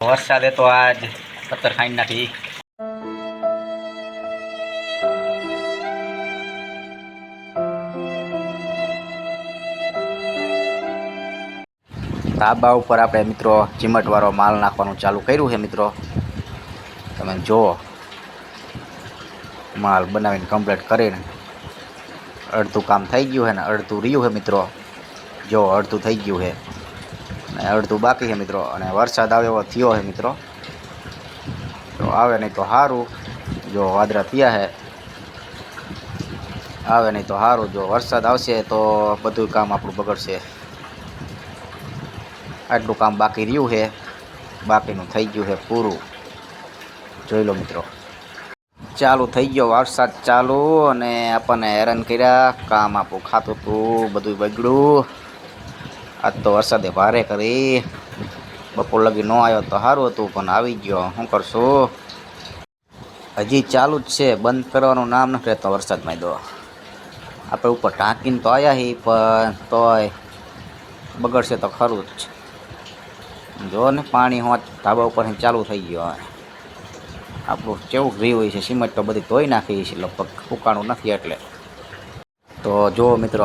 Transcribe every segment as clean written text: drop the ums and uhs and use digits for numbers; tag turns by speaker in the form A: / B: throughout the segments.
A: વરસાદે તો આજ પથ્થર ખાઈ નાખી. ધાબા ઉપર આપણે મિત્રો ચીમટવાળો માલ નાખવાનું ચાલુ કર્યું છે મિત્રો. તમે જુઓ, માલ બનાવીને કમ્પ્લીટ કરીને અડધું કામ થઈ ગયું છે ને અડધું રહ્યું છે મિત્રો. જો અડધું થઈ ગયું છે અને અડધું બાકી છે મિત્રો. અને વરસાદ આવે એવો થયો છે મિત્રો. તો આવે નહીં તો સારું. જો વાદળા થયા છે, આવે નહીં તો સારું. જો વરસાદ આવશે તો બધું કામ આપણું બગડશે. આટલું કામ બાકી રહ્યું છે, બાકીનું થઈ ગયું છે પૂરું. જોઈ લો મિત્રો, ચાલુ થઈ ગયો વરસાદ ચાલુ અને આપણને હેરાન કર્યા. કામ આપણું ખાતું હતું બધું બગડ્યું. આજ તો વરસાદે ભારે કરી. બપોર લગી ન આવ્યો તો સારું હતું, પણ આવી ગયો. શું કરશું? હજી ચાલુ જ છે, બંધ કરવાનું નામ નથી લેતો વરસાદમાં. દો આપણે ઉપર ઢાંકીને તો આવ્યા છીએ, પણ તોય બગડશે તો ખરું જ. જો ને પાણી હોત ધાબા ઉપર ચાલુ થઈ ગયો. આપણું કેવું ઘી હોય છે, સિમેન્ટ તો બધી ધોઈ નાખી છે લગભગ, ફૂકાણું નથી એટલે. તો જો મિત્રો,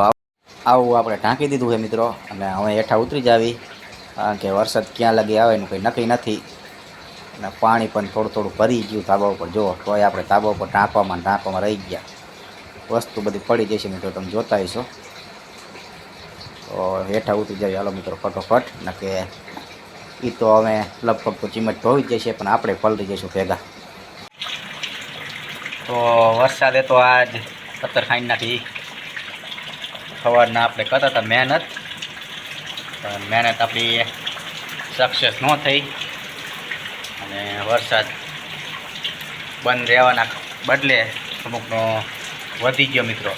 A: આવું આપણે ઢાંકી દીધું છે મિત્રો. અને હવે હેઠા ઉતરી જ આવી, કારણ કે વરસાદ ક્યાં લગી આવે એનું કંઈ નક્કી નથી. અને પાણી પણ થોડું થોડું ભરી ગયું ધાબા ઉપર. જો તોય આપણે ધાબા ઉપર ઢાંકવામાં રહી ગયા. વસ્તુ બધી પડી જશે મિત્રો, તમે જોતા હશો. તો હેઠા ઉતરી જાય હાલો મિત્રો ફટોફટ. ને કે એ તો હવે લગભગ તો ચીમટ ધોઈ જ જશે, પણ આપણે પલળી જઈશું ભેગા. તો વરસાદે તો આજ પથ્થર ખાઈ નાખી. સવારના આપણે કરતા હતા મહેનત, પણ મહેનત આપણી સક્સેસ ન થઈ. અને વરસાદ બંધ રહેવાના બદલે અમુકનો વધી ગયો મિત્રો.